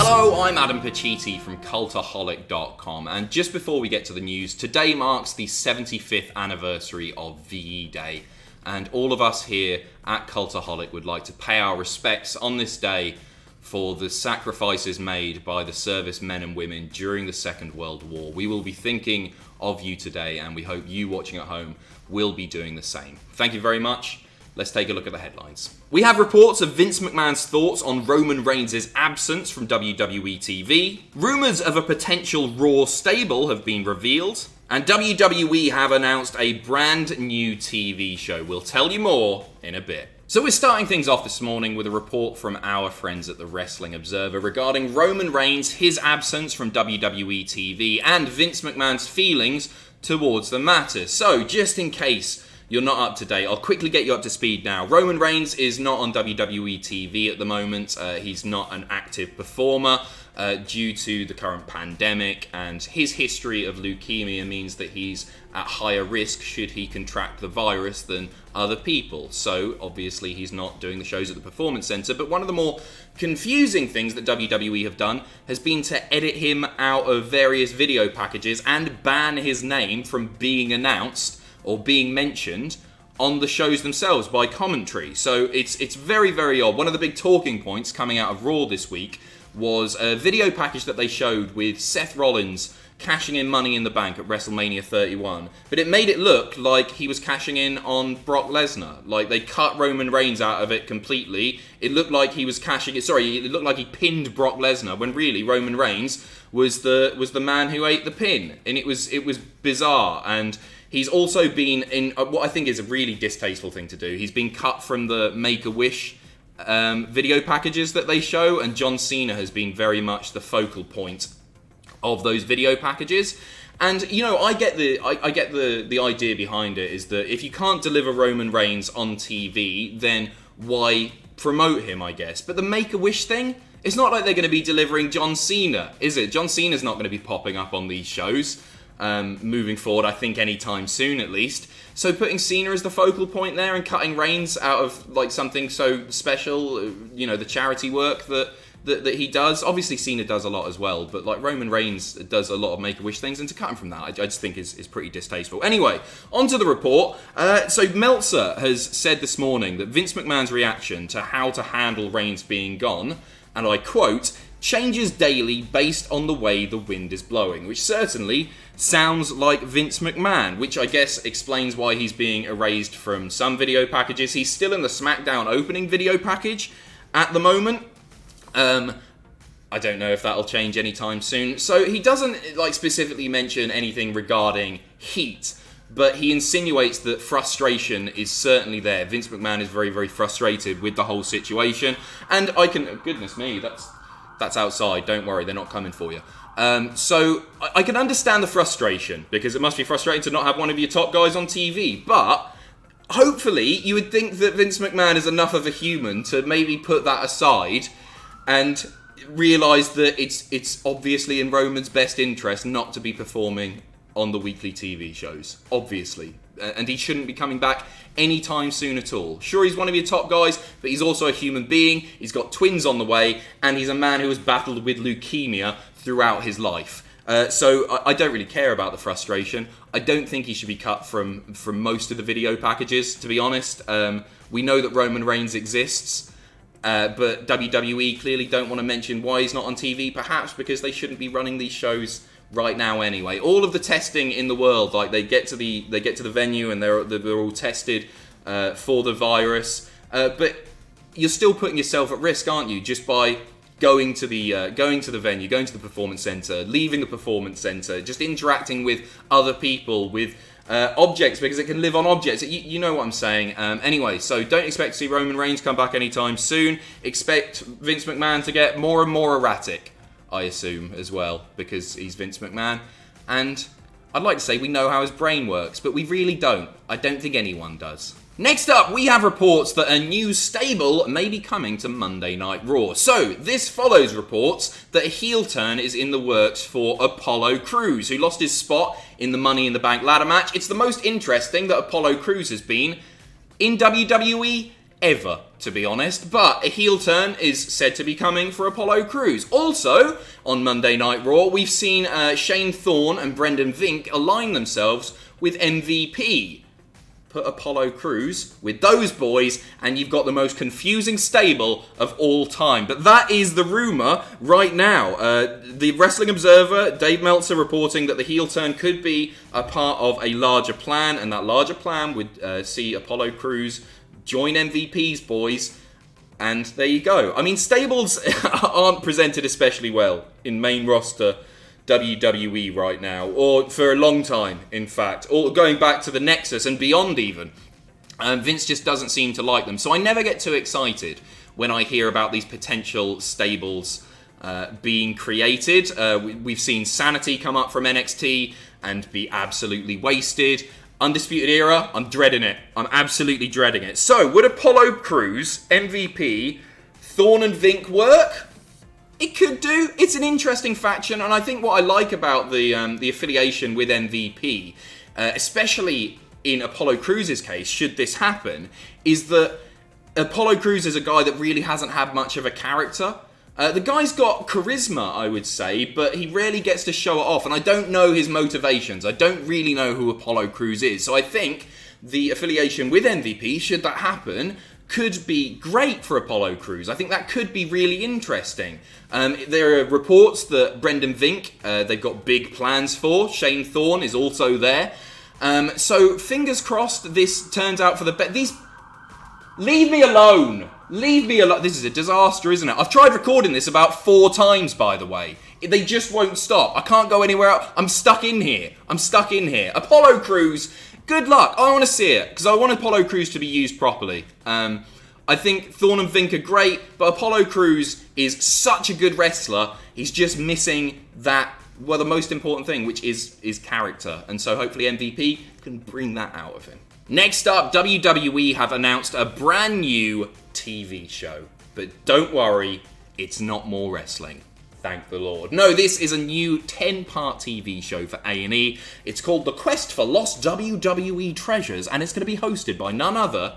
Hello, I'm Adam Pacitti from Cultaholic.com, and just before we get to the news, today marks the 75th anniversary of VE Day, and all of us here at Cultaholic would like to pay our respects on this day for the sacrifices made by the servicemen and women during the Second World War. We will be thinking of you today, and we hope you watching at home will be doing the same. Thank you very much. Let's take a look at the headlines. We have reports of Vince McMahon's thoughts on Roman Reigns' absence from WWE TV. Rumours of a potential Raw stable have been revealed. And WWE have announced a brand new TV show. We'll tell you more in a bit. So we're starting things off this morning with a report from our friends at the Wrestling Observer regarding Roman Reigns, his absence from WWE TV, and Vince McMahon's feelings towards the matter. So just in case you're not up to date, I'll quickly get you up to speed now. Roman Reigns is not on WWE TV at the moment. He's not an active performer due to the current pandemic, and his history of leukemia means that he's at higher risk should he contract the virus than other people. So obviously he's not doing the shows at the Performance Center. But one of the more confusing things that WWE have done has been to edit him out of various video packages and ban his name from being announced or being mentioned on the shows themselves by commentary. So it's very, very odd. One of the big talking points coming out of Raw this week was a video package that they showed with Seth Rollins cashing in Money in the Bank at WrestleMania 31. But it made it look like he was cashing in on Brock Lesnar. Like, they cut Roman Reigns out of it completely. It looked like he was cashing it. Sorry, it looked like he pinned Brock Lesnar, when really Roman Reigns was the man who ate the pin. And it was bizarre. And he's also been in what I think is a really distasteful thing to do. He's been cut from the Make-A-Wish video packages that they show, and John Cena has been very much the focal point of those video packages. And you know, I get the idea behind it is that if you can't deliver Roman Reigns on TV, then why promote him, I guess. But the Make-A-Wish thing, it's not like they're going to be delivering John Cena, is it? John Cena's not going to be popping up on these shows moving forward, I think anytime soon at least. So putting Cena as the focal point there and cutting Reigns out of like something so special, you know, the charity work that he does. Obviously Cena does a lot as well, but like Roman Reigns does a lot of Make-A-Wish things, and to cut him from that, I just think is pretty distasteful. Anyway, on to the report. So Meltzer has said this morning that Vince McMahon's reaction to how to handle Reigns being gone, and I quote, changes daily based on the way the wind is blowing, which certainly sounds like Vince McMahon, which I guess explains why he's being erased from some video packages. He's still in the SmackDown opening video package at the moment. I don't know if that'll change anytime soon. So he doesn't like specifically mention anything regarding heat, but he insinuates that frustration is certainly there. Vince McMahon is very, very frustrated with the whole situation, and I can, goodness me, that's outside. Don't worry, they're not coming for you. So I can understand the frustration, because it must be frustrating to not have one of your top guys on TV. But hopefully you would think that Vince McMahon is enough of a human to maybe put that aside and realise that it's obviously in Roman's best interest not to be performing on the weekly TV shows. Obviously. And he shouldn't be coming back anytime soon at all. Sure, he's one of your top guys, but he's also a human being. He's got twins on the way, and he's a man who has battled with leukemia throughout his life. So I don't really care about the frustration. I don't think he should be cut from most of the video packages, to be honest. We know that Roman Reigns exists, but WWE clearly don't want to mention why he's not on TV, perhaps because they shouldn't be running these shows right now anyway. All of the testing in the world, like they get to the venue and they're all tested for the virus, but you're still putting yourself at risk, aren't you, just by going to the venue, going to the Performance Center, leaving the Performance Center, just interacting with other people, with objects, because it can live on objects. You know what I'm saying. Anyway, so don't expect to see Roman Reigns come back anytime soon. Expect Vince McMahon to get more and more erratic, I assume, as well, because he's Vince McMahon. And I'd like to say we know how his brain works, but we really don't. I don't think anyone does. Next up, we have reports that a new stable may be coming to Monday Night Raw. So, this follows reports that a heel turn is in the works for Apollo Crews, who lost his spot in the Money in the Bank ladder match. It's the most interesting that Apollo Crews has been in WWE ever. to be honest, but a heel turn is said to be coming for Apollo Crews. Also, on Monday Night Raw, we've seen Shane Thorne and Brendan Vink align themselves with MVP. Put Apollo Crews with those boys, and you've got the most confusing stable of all time. But that is the rumour right now. The Wrestling Observer, Dave Meltzer, reporting that the heel turn could be a part of a larger plan, and that larger plan would see Apollo Crews join MVP's boys, and there you go. I mean, stables aren't presented especially well in main roster WWE right now, or for a long time, in fact, or going back to the Nexus and beyond even. Vince just doesn't seem to like them, so I never get too excited when I hear about these potential stables being created. We've seen Sanity come up from NXT and be absolutely wasted. Undisputed Era, I'm dreading it. I'm absolutely dreading it. So, would Apollo Crews, MVP, Thorne and Vink work? It could do. It's an interesting faction, and I think what I like about the affiliation with MVP, especially in Apollo Crews' case, should this happen, is that Apollo Crews is a guy that really hasn't had much of a character. The guy's got charisma, I would say, but he rarely gets to show it off, and I don't know his motivations. I don't really know who Apollo Crews is, so I think the affiliation with MVP, should that happen, could be great for Apollo Crews. I think that could be really interesting. There are reports that Brendan Vink, they've got big plans for. Shane Thorne is also there. So fingers crossed this turns out for the best. These... Leave me alone! Leave me alone. This is a disaster, isn't it? I've tried recording this about 4 times, by the way. They just won't stop. I can't go anywhere else. I'm stuck in here. Apollo Crews, good luck. I want to see it, because I want Apollo Crews to be used properly. I think Thorne and Vink are great, but Apollo Crews is such a good wrestler. He's just missing that, well, the most important thing, which is character. And so hopefully MVP can bring that out of him. Next up, WWE have announced a brand new TV show. But don't worry, it's not more wrestling. Thank the Lord. No, this is a new 10-part TV show for A&E. It's called The Quest for Lost WWE Treasures, and it's going to be hosted by none other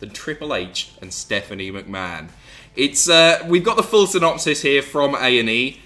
than Triple H and Stephanie McMahon. We've got the full synopsis here from A&E.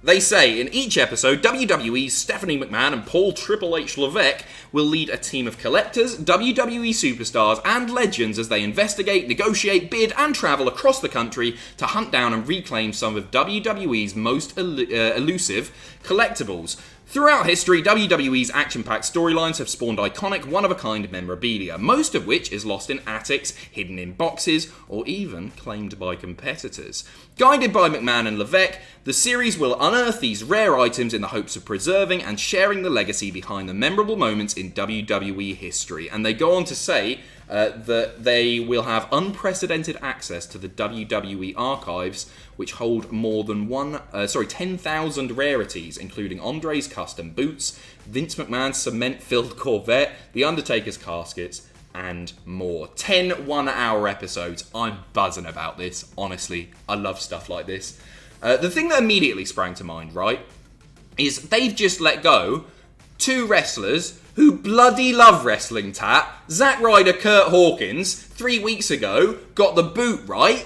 They say, in each episode, WWE's Stephanie McMahon and Paul Triple H Levesque will lead a team of collectors, WWE superstars, and legends as they investigate, negotiate, bid, and travel across the country to hunt down and reclaim some of WWE's most elusive collectibles. Throughout history, WWE's action-packed storylines have spawned iconic, one-of-a-kind memorabilia, most of which is lost in attics, hidden in boxes, or even claimed by competitors. Guided by McMahon and Levesque, the series will unearth these rare items in the hopes of preserving and sharing the legacy behind the memorable moments in WWE history. And they go on to say that they will have unprecedented access to the WWE archives, which hold more than 10,000 rarities, including Andre's custom boots, Vince McMahon's cement-filled Corvette, The Undertaker's caskets, and more. 10 one-hour episodes. I'm buzzing about this, honestly. I love stuff like this. The thing that immediately sprang to mind, right, is they've just let go 2 wrestlers who bloody love wrestling, Tat. Zack Ryder, Kurt Hawkins, 3 weeks ago, got the boot, right?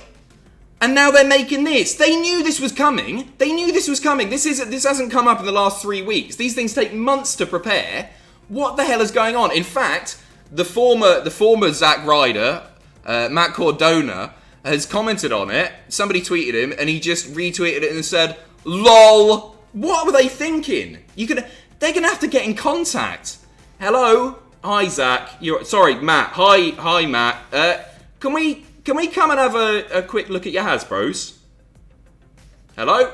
And now they're making this. They knew this was coming. This hasn't come up in the last 3 weeks. These things take months to prepare. What the hell is going on? In fact, the former Zack Ryder, Matt Cardona, has commented on it. Somebody tweeted him, and he just retweeted it and said, "LOL." What were they thinking? They're gonna have to get in contact. Hello, hi Zach. Sorry, Matt. Hi, Matt. Can we come and have a quick look at your Hasbros? Hello?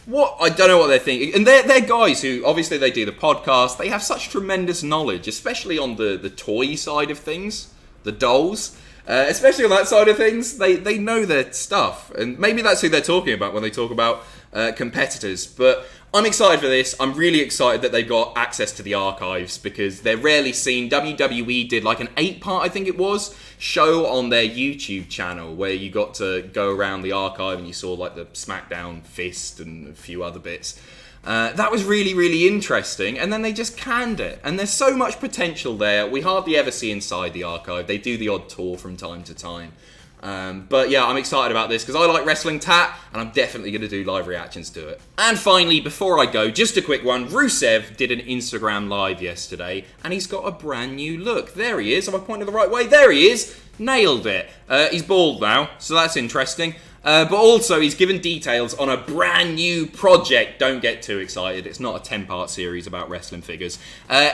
What? I don't know what they're thinking. And they're guys who, obviously they do the podcast. They have such tremendous knowledge, especially on the toy side of things. The dolls. Especially on that side of things. They know their stuff. And maybe that's who they're talking about when they talk about competitors. But I'm excited for this. I'm really excited that they've got access to the archives because they're rarely seen. WWE did like an 8-part, I think it was, show on their YouTube channel where you got to go around the archive and you saw like the SmackDown fist and a few other bits. That was really, really interesting, and then they just canned it. And there's so much potential there. We hardly ever see inside the archive. They do the odd tour from time to time. But yeah, I'm excited about this because I like wrestling tat, and I'm definitely going to do live reactions to it. And finally, before I go, just a quick one. Rusev did an Instagram live yesterday, and he's got a brand new look. There he is. Am I pointing the right way? There he is. Nailed it. He's bald now, so that's interesting. But also, he's given details on a brand new project. Don't get too excited. It's not a 10-part series about wrestling figures.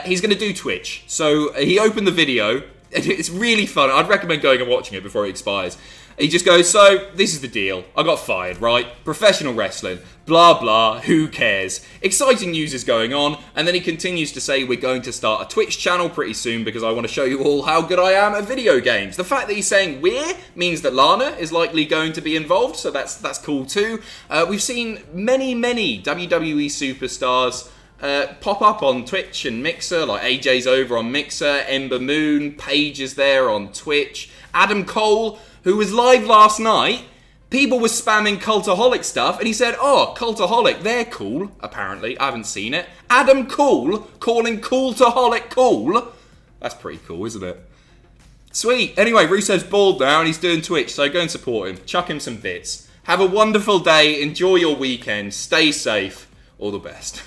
He's going to do Twitch. So he opened the video. It's really fun. I'd recommend going and watching it before it expires. He just goes, so, this is the deal. I got fired, right? Professional wrestling. Blah, blah. Who cares? Exciting news is going on. And then he continues to say, we're going to start a Twitch channel pretty soon because I want to show you all how good I am at video games. The fact that he's saying we're means that Lana is likely going to be involved. So that's cool too. We've seen many WWE superstars pop up on Twitch and Mixer, like AJ's over on Mixer, Ember Moon, Paige is there on Twitch, Adam Cole, who was live last night. People were spamming Cultaholic stuff, and he said, oh, Cultaholic, they're cool, apparently. I haven't seen it. Adam Cool calling Cultaholic cool. That's pretty cool, isn't it? Sweet. Anyway, Rusev's bald now, and he's doing Twitch, so go and support him. Chuck him some bits. Have a wonderful day. Enjoy your weekend. Stay safe. All the best.